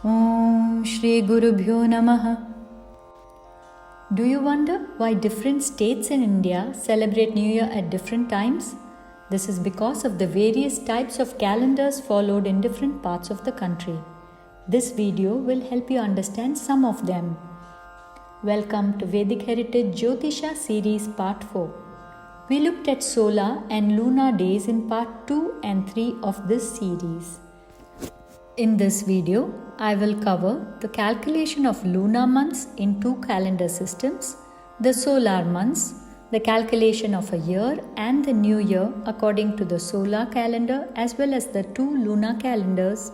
Om Shri Gurubhyo Namaha. Do you wonder why different states in India celebrate New Year at different times? This is because of the various types of calendars followed in different parts of the country. This video will help you understand some of them. Welcome to Vedic Heritage Jyotisha series part 4. We looked at solar and lunar days in part 2 and 3 of this series. In this video, I will cover the calculation of lunar months in 2 calendar systems, the solar months, the calculation of a year and the new year according to the solar calendar as well as the 2 lunar calendars.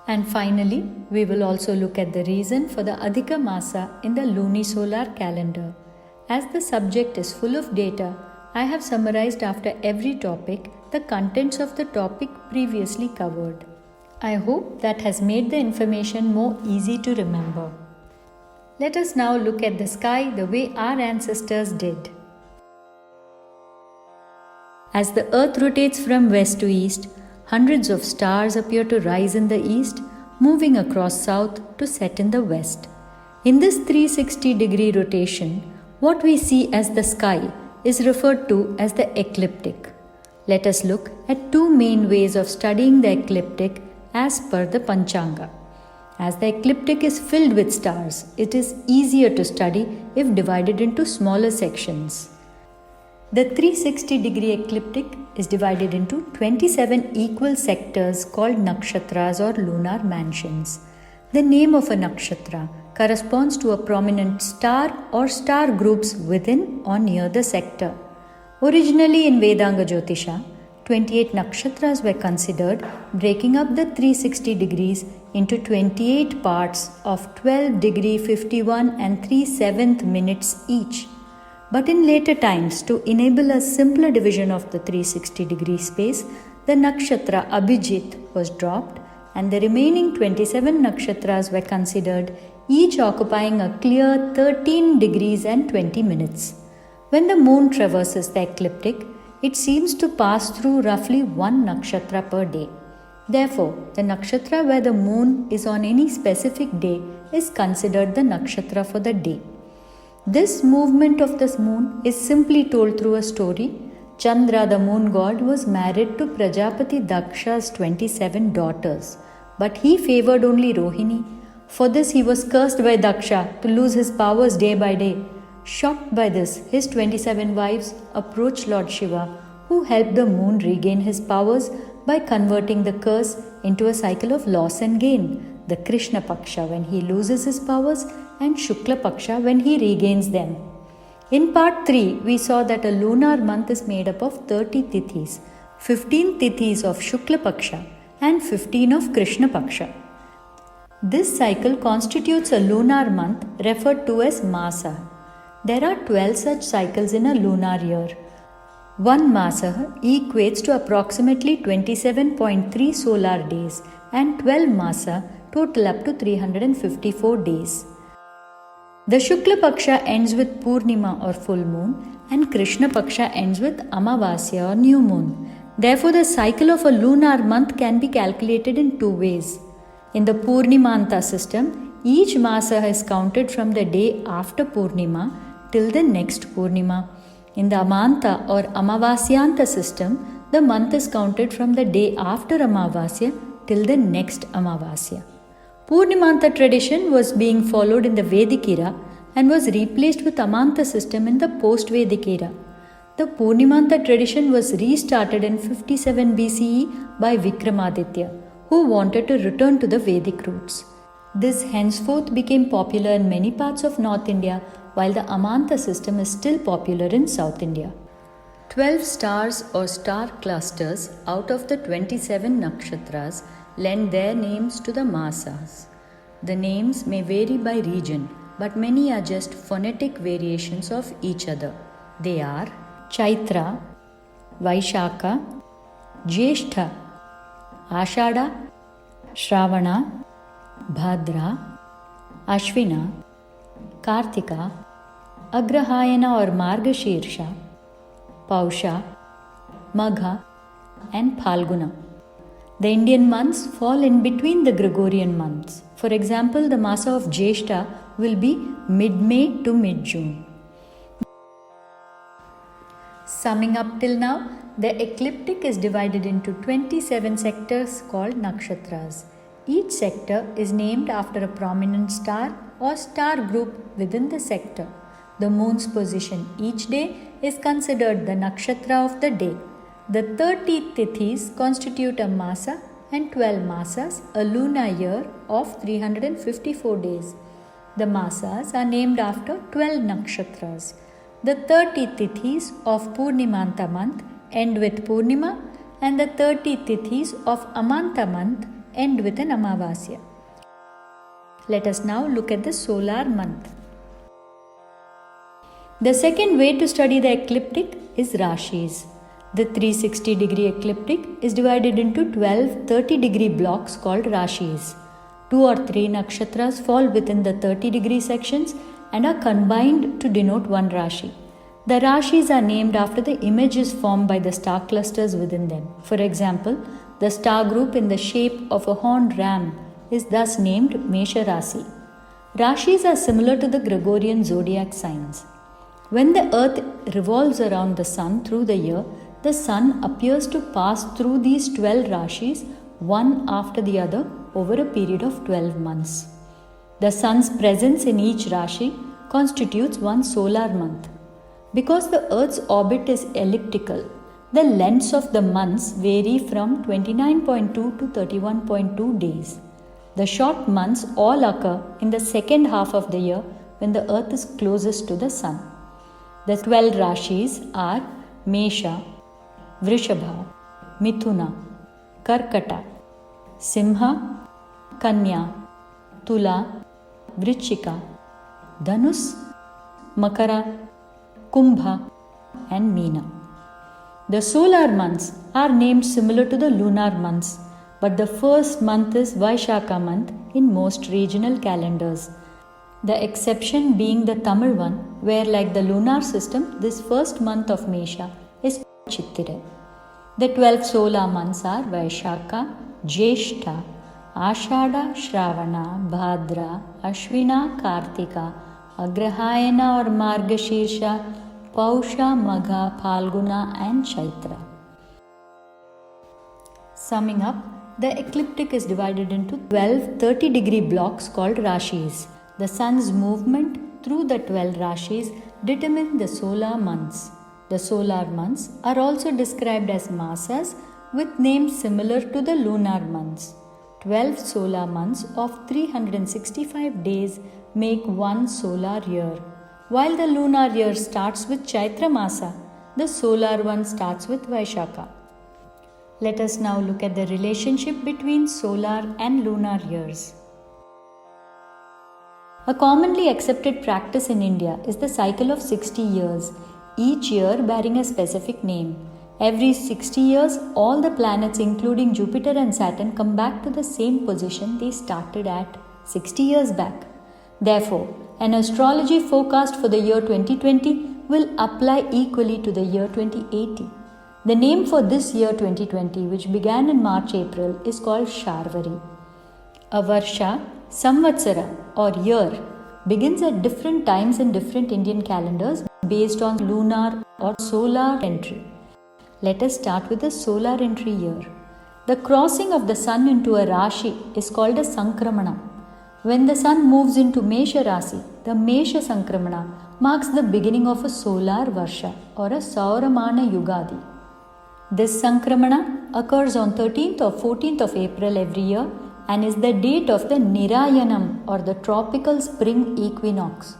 And finally, we will also look at the reason for the Adhika Masa in the lunisolar calendar. As the subject is full of data, I have summarized after every topic the contents of the topic previously covered. I hope that has made the information more easy to remember. Let us now look at the sky the way our ancestors did. As the earth rotates from west to east, hundreds of stars appear to rise in the east, moving across south to set in the west. In this 360-degree rotation, what we see as the sky is referred to as the ecliptic. Let us look at 2 main ways of studying the ecliptic as per the Panchanga. As the ecliptic is filled with stars, it is easier to study if divided into smaller sections. The 360-degree ecliptic is divided into 27 equal sectors called nakshatras or lunar mansions. The name of a nakshatra corresponds to a prominent star or star groups within or near the sector. Originally in Vedanga Jyotisha, 28 nakshatras were considered, breaking up the 360 degrees into 28 parts of 12 degree 51 and 3/7 minutes each. But in later times, to enable a simpler division of the 360 degree space, the nakshatra Abhijit was dropped and the remaining 27 nakshatras were considered, each occupying a clear 13 degrees and 20 minutes. When the moon traverses the ecliptic, it seems to pass through roughly 1 nakshatra per day. Therefore, the nakshatra where the moon is on any specific day is considered the nakshatra for the day. This movement of the moon is simply told through a story. Chandra, the moon god, was married to Prajapati Daksha's 27 daughters, but he favored only Rohini. For this, he was cursed by Daksha to lose his powers day by day. Shocked by this, his 27 wives approached Lord Shiva, who helped the moon regain his powers by converting the curse into a cycle of loss and gain, the Krishna Paksha when he loses his powers and Shukla Paksha when he regains them. In part 3, we saw that a lunar month is made up of 30 tithis, 15 tithis of Shukla Paksha and 15 of Krishna Paksha. This cycle constitutes a lunar month referred to as Masa. There are 12 such cycles in a lunar year. 1 Masa equates to approximately 27.3 solar days and 12 Masa total up to 354 days. The Shukla Paksha ends with Purnima or full moon and Krishna Paksha ends with Amavasya or new moon. Therefore, the cycle of a lunar month can be calculated in 2 ways. In the Purnimanta system, each Masa is counted from the day after Purnima till the next Purnima. In the Amanta or Amavasyanta system, the month is counted from the day after Amavasya till the next Amavasya. Purnimanta tradition was being followed in the Vedic era and was replaced with Amanta system in the post-Vedic era. The Purnimanta tradition was restarted in 57 BCE by Vikramaditya, who wanted to return to the Vedic roots. This henceforth became popular in many parts of North India, while the Amanta system is still popular in South India. 12 stars or star clusters out of the 27 nakshatras lend their names to the Masas. The names may vary by region, but many are just phonetic variations of each other. They are Chaitra, Vaishakha, Jyeshtha, Ashada, Shravana, Bhadra, Ashvina, Kartika, Agrahayana or Margashirsha, Pausha, Magha and Phalguna. The Indian months fall in between the Gregorian months. For example, the Masa of Jeshta will be mid-May to mid-June. Summing up till now, the ecliptic is divided into 27 sectors called nakshatras. Each sector is named after a prominent star or star group within the sector. The moon's position each day is considered the nakshatra of the day. The 30 tithis constitute a masa and 12 masas, a lunar year of 354 days. The masas are named after 12 nakshatras. The 30 tithis of Purnimanta month end with Purnima and the 30 tithis of Amanta month end with an Amavasya. Let us now look at the solar month. The second way to study the ecliptic is Rashis. The 360-degree ecliptic is divided into 12 30-degree blocks called Rashis. 2 or 3 nakshatras fall within the 30-degree sections and are combined to denote one Rashi. The Rashis are named after the images formed by the star clusters within them. For example, the star group in the shape of a horned ram is thus named Mesha Rasi. Rashis are similar to the Gregorian zodiac signs. When the earth revolves around the sun through the year, the sun appears to pass through these 12 Rashis one after the other over a period of 12 months. The sun's presence in each Rashi constitutes one solar month. Because the earth's orbit is elliptical, the lengths of the months vary from 29.2 to 31.2 days. The short months all occur in the second half of the year when the earth is closest to the sun. The 12 Rashis are Mesha, Vrishabha, Mithuna, Karkata, Simha, Kanya, Tula, Vrichika, Dhanus, Makara, Kumbha and Meena. The solar months are named similar to the lunar months, but the first month is Vaishakha month in most regional calendars. The exception being the Tamil one, where like the lunar system, this first month of Mesha is Chittira. The 12 solar months are Vaishakha, Jeshta, Ashada, Shravana, Bhadra, Ashvina, Kartika, Agrahayana or Margashirsha, Pausha, Magha, Phalguna and Chaitra. Summing up, the ecliptic is divided into 12 30-degree blocks called Rashis. The sun's movement through the 12 Rashis determine the solar months. The solar months are also described as masas with names similar to the lunar months. 12 solar months of 365 days make one solar year. While the lunar year starts with Chaitra Masa, the solar one starts with Vaishakha. Let us now look at the relationship between solar and lunar years. A commonly accepted practice in India is the cycle of 60 years, each year bearing a specific name. Every 60 years, all the planets including Jupiter and Saturn come back to the same position they started at 60 years back. Therefore, an astrology forecast for the year 2020 will apply equally to the year 2080. The name for this year 2020, which began in March-April, is called Sharvari. A Varsha, Samvatsara or year begins at different times in different Indian calendars based on lunar or solar entry. Let us start with the solar entry year. The crossing of the sun into a Rashi is called a Sankramana. When the sun moves into Mesha Rasi, the Mesha Sankramana marks the beginning of a solar Varsha or a Sauramana Yugadi. This Sankramana occurs on 13th or 14th of April every year and is the date of the Nirayanam or the tropical spring equinox.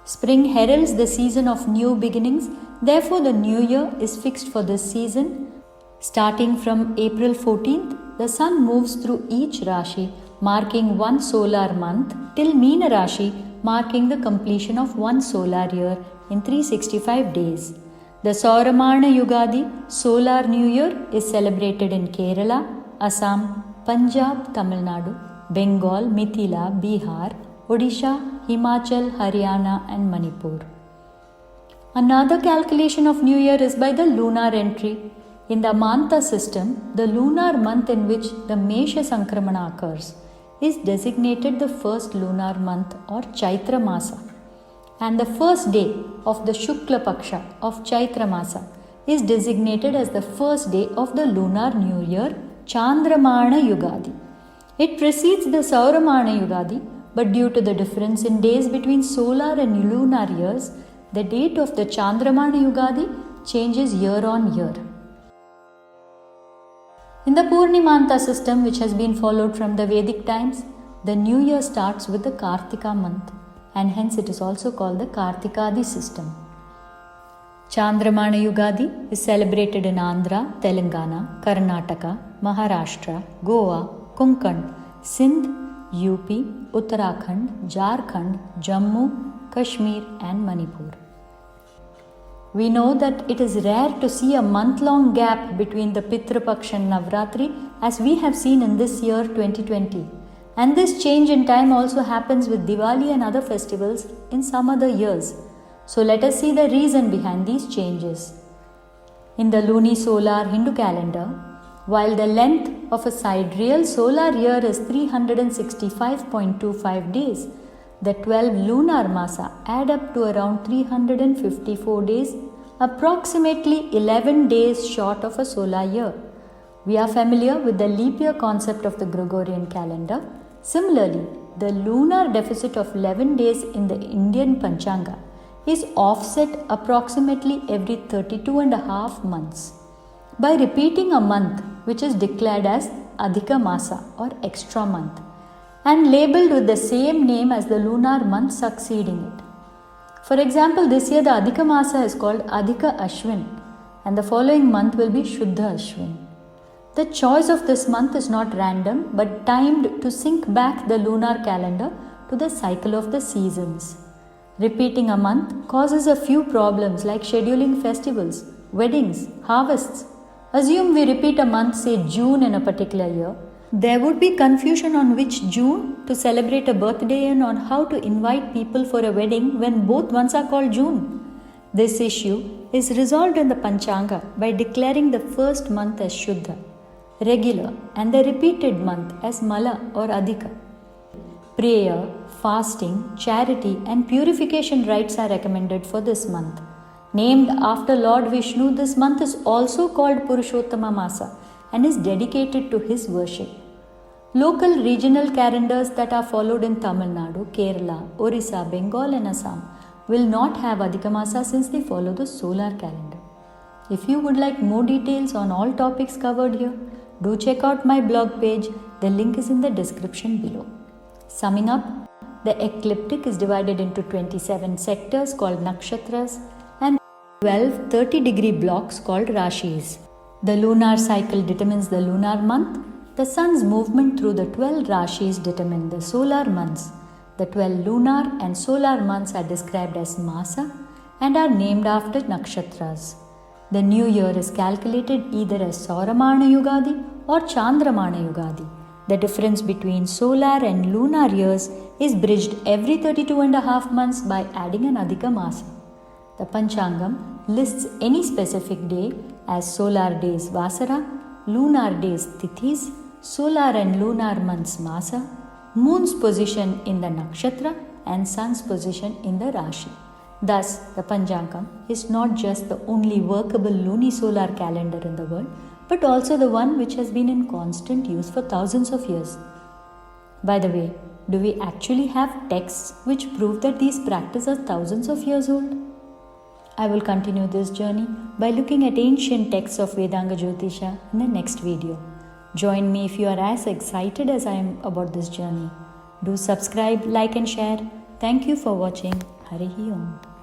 Spring heralds the season of new beginnings, therefore the new year is fixed for this season. Starting from April 14th, the sun moves through each Rashi, marking one solar month, till Meena Rashi, marking the completion of one solar year in 365 days. The Sauramana Yugadi, solar new year, is celebrated in Kerala, Assam, Punjab, Tamil Nadu, Bengal, Mithila, Bihar, Odisha, Himachal, Haryana and Manipur. Another calculation of New Year is by the lunar entry. In the Manta system, the lunar month in which the Mesha Sankramana occurs is designated the first lunar month or Chaitra Masa, and the first day of the Shukla Paksha of Chaitra Masa is designated as the first day of the lunar new year, Chandramana Yugadi. It precedes the Sauramana Yugadi, but due to the difference in days between solar and lunar years, the date of the Chandramana Yugadi changes year on year. In the Purnimanta system, which has been followed from the Vedic times, the new year starts with the Kartika month, and hence it is also called the Kartikadi system. Chandramana Yugadi is celebrated in Andhra, Telangana, Karnataka, Maharashtra, Goa, Konkan, Sindh, UP, Uttarakhand, Jharkhand, Jammu, Kashmir and Manipur. We know that it is rare to see a month-long gap between the Pitra Paksha and Navratri, as we have seen in this year 2020. And this change in time also happens with Diwali and other festivals in some other years. So let us see the reason behind these changes. In the lunisolar Hindu calendar, while the length of a sidereal solar year is 365.25 days, the 12 lunar masa add up to around 354 days, approximately 11 days short of a solar year. We are familiar with the leap year concept of the Gregorian calendar. Similarly, the lunar deficit of 11 days in the Indian Panchanga is offset approximately every 32.5 months. By repeating a month which is declared as Adhika Masa or extra month and labeled with the same name as the lunar month succeeding it. For example, this year the Adhika Masa is called Adhika Ashwin and the following month will be Shuddha Ashwin. The choice of this month is not random but timed to sync back the lunar calendar to the cycle of the seasons. Repeating a month causes a few problems like scheduling festivals, weddings, harvests. Assume we repeat a month, say June in a particular year. There would be confusion on which June to celebrate a birthday and on how to invite people for a wedding when both months are called June. This issue is resolved in the Panchanga by declaring the first month as Shuddha, regular, and the repeated month as Mala or Adhika. Prayer, fasting, charity, and purification rites are recommended for this month. Named after Lord Vishnu, this month is also called Purushottama Masa and is dedicated to his worship. Local regional calendars that are followed in Tamil Nadu, Kerala, Orissa, Bengal, and Assam will not have Adhika Masa since they follow the solar calendar. If you would like more details on all topics covered here, do check out my blog page. The link is in the description below. Summing up, the ecliptic is divided into 27 sectors called nakshatras and 12 30-degree blocks called rashis. The lunar cycle determines the lunar month. The sun's movement through the 12 rashis determine the solar months. The 12 lunar and solar months are described as masa and are named after nakshatras. The new year is calculated either as Sauramana Yugadi or Chandramana Yugadi. The difference between solar and lunar years is bridged every 32.5 months by adding an Adhika Masa. The Panchangam lists any specific day as solar days Vasara, lunar days Tithis, solar and lunar months Masa, moon's position in the nakshatra and sun's position in the Rashi. Thus, the Panchangam is not just the only workable lunisolar calendar in the world, but also the one which has been in constant use for thousands of years. By the way, do we actually have texts which prove that these practices are thousands of years old? I will continue this journey by looking at ancient texts of Vedanga Jyotisha in the next video. Join me if you are as excited as I am about this journey. Do subscribe, like and share. Thank you for watching. Harihi Om.